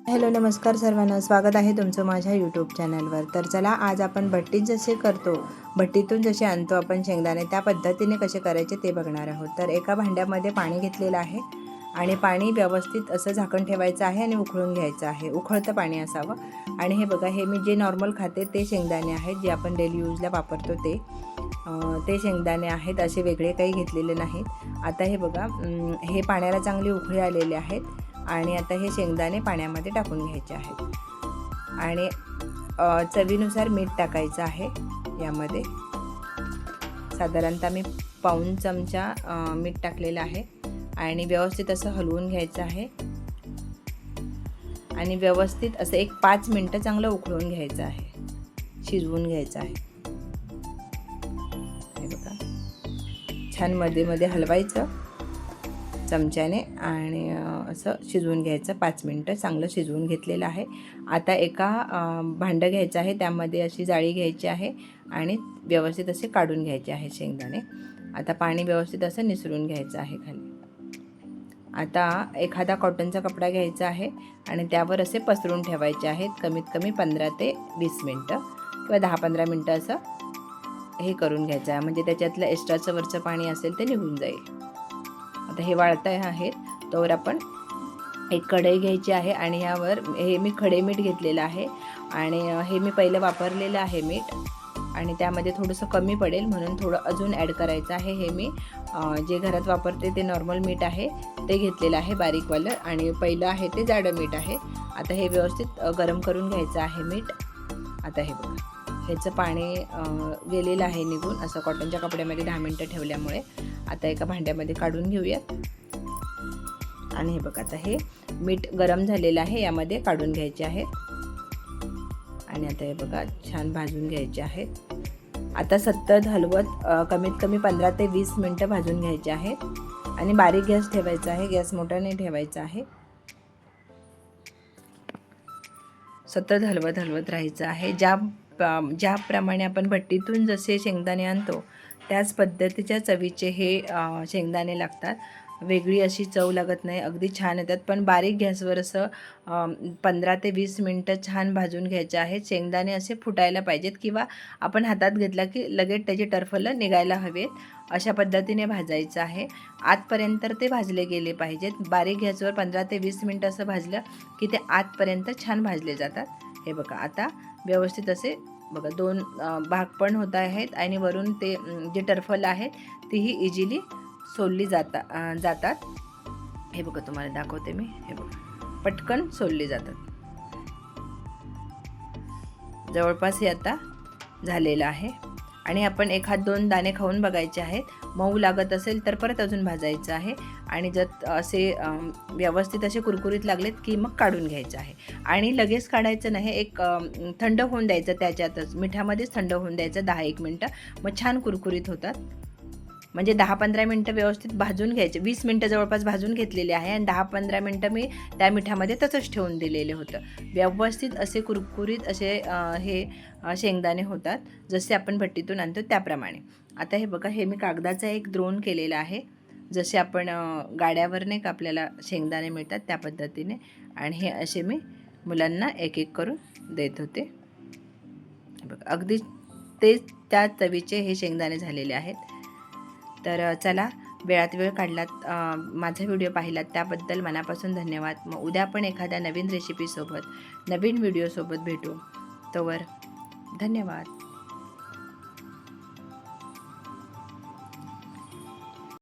Hello नमस्कार सर्वांना, स्वागत आहे तुमचं माझ्या यूट्यूब चॅनलवर। तर चला, आज आपण भट्टीत जसे करतो, भट्टीतून जसे आणतो आपण शेंगदाणे, त्या पद्धतीने कसे करायचे ते बघणार आहोत। तर एका भांड्यामध्ये पाणी घेतलेलं आहे आणि पाणी व्यवस्थित असं झाकण ठेवायचं आहे आणि उकळून घ्यायचं आहे। उकळतं पाणी असावं। आणि हे बघा, हे मी जे नॉर्मल खाते ते शेंगदाणे आहेत, जे आपण डेली यूजला वापरतो ते शेंगदाणे आहेत, असे वेगळे काही घेतलेले नाहीत। आता हे बघा, हे पाण्याला चांगली उकळी आलेले आहेत आणि आता हे शेंगदाणे पाण्यामध्ये टाकून घ्यायचे आहेत आणि चवीनुसार मीठ टाकायचं आहे। यामध्ये साधारणतः मी पाऊण चमचा मीठ टाकलेलं आहे आणि व्यवस्थित असं हलवून घ्यायचं आहे आणि व्यवस्थित असं एक 5 मिनिटं चांगलं उकळून घ्यायचं आहे, शिजवून घ्यायचं आहे। हे बघा, छान मध्ये मध्ये हलवायचं चमच्याने आणि असं शिजवून घ्यायचं। 5 मिनिटं चांगलं शिजवून घेतलेलं आहे। आता एका भांडं घ्यायचं आहे, त्यामध्ये अशी जाळी घ्यायची आहे आणि व्यवस्थित असे काढून घ्यायचे आहे शेंगदाणे। आता पाणी व्यवस्थित असं निसरून घ्यायचं आहे खाली। आता एखादा कॉटनचा कपडा घ्यायचा आहे आणि त्यावर असे पसरून ठेवायचे आहेत, कमीत कमी 15 ते 20 मिनिटं किंवा 10-15 मिनिटं असं हे करून घ्यायचं आहे, म्हणजे त्याच्यातलं एक्स्ट्राचं वरचं पाणी असेल ते निघून जाईल। आता हे वाळतंय आहे, तोवर आपण एक कढई घ्यायची आहे आणि यावर हे मी खडे मीठ घेतलेलं आहे आणि हे मी पहिलं वापरलेलं आहे मीठ आणि त्यामध्ये थोडंसं कमी पडेल म्हणून थोडं अजून ॲड करायचं आहे। हे मी जे घरात वापरते ते नॉर्मल मीठ आहे ते घेतलेलं आहे, बारीकवालं, आणि पहिलं आहे ते जाडं मीठ आहे। आता हे व्यवस्थित गरम करून घ्यायचं आहे मीठ। आता हे बघा, ह्याचं पाणी गेलेलं आहे निघून, असं कॉटनच्या कपड्यामध्ये 10 मिनिटं ठेवल्यामुळे। आता एका भांड्यामध्ये काढून घेऊयात आणि हे बघा, आता हे मीठ गरम झालेलं आहे, यामध्ये काढून घ्यायचे आहे आणि आता हे बघा छान भाजून घ्यायचे आहे। आता सतत हलवत कमीत कमी 15 ते 20 मिनिटं भाजून घ्यायचे आहेत आणि बारीक गॅस ठेवायचा आहे, गॅस मोठा नाही ठेवायचा आहे। सतत हलवत राहायचं आहे। ज्याप्रमाणे आपण भट्टीतून जसे शेंगदाणे आणतो त्याच पद्धतीच्या चवीचे हे शेंगदाणे लागतात, वेगळी अशी चव लागत नाही, अगदी छान येतात। पण बारीक गॅसवर असं 15 ते 20 मिनिटं छान भाजून घ्यायचे आहेत। शेंगदाणे असे फुटायला पाहिजेत किंवा आपण हातात घेतला की लगेच त्याची टरफलं निघायला हवेत, अशा पद्धतीने भाजायचं आहे। आतपर्यंत ते भाजले गेले पाहिजेत। बारीक गॅसवर 15 ते 20 मिनिटं असं भाजलं की ते आतपर्यंत छान भाजले जातात। हे बघा, आता व्यवस्थित असे बघा 2 भाग पण होत आहेत आणि वरून ते जे टरफल आहेत तीही इझिली सोलली जातात। हे बघा, तुम्हाला दाखवते मी, हे बघा पटकन सोलली जातात। जवळपास हे आता झालेलं आहे आणि आपण 1-2 दाणे खाऊन बघायचे आहेत। मऊ लागत असेल तर परत अजून भाजायचं आहे आणि जर असे व्यवस्थित असे कुरकुरीत लागलेत की मग काढून घ्यायचं आहे आणि लगेच काढायचं नाही, एक थंड होऊन द्यायचं, त्याच्यातच मिठामध्येच थंड होऊन द्यायचं 10-1 मिनटं, मग छान कुरकुरीत होतात। म्हणजे 10-15 मिनटं व्यवस्थित भाजून घ्यायचे। 20 मिनटं जवळपास भाजून घेतलेले आहे आणि 10-15 मिनटं मी त्या मिठामध्ये तसंच ठेवून दिलेले होतं। व्यवस्थित असे कुरकुरीत असे हे शेंगदाणे होतात, जसे आपण भट्टीतून आणतो त्याप्रमाणे। आता हे बघा, हे मी कागदाचा एक द्रोण केलेला आहे, जसे आपण गाड्यावर नाही का आपल्याला शेंगदाणे मिळतात त्या पद्धतीने, आणि हे असे मी मुलांना एक एक करून देत होते। बघा, अगदी त्या चवीचे हे शेंगदाणे झालेले आहेत। तर चला, वेळात वेळ काढलात, माझा व्हिडिओ पाहिलात त्याबद्दल मनापासून धन्यवाद। मग उद्या आपण एखाद्या नवीन रेसिपीसोबत, नवीन व्हिडिओसोबत भेटू, तोवर धन्यवाद।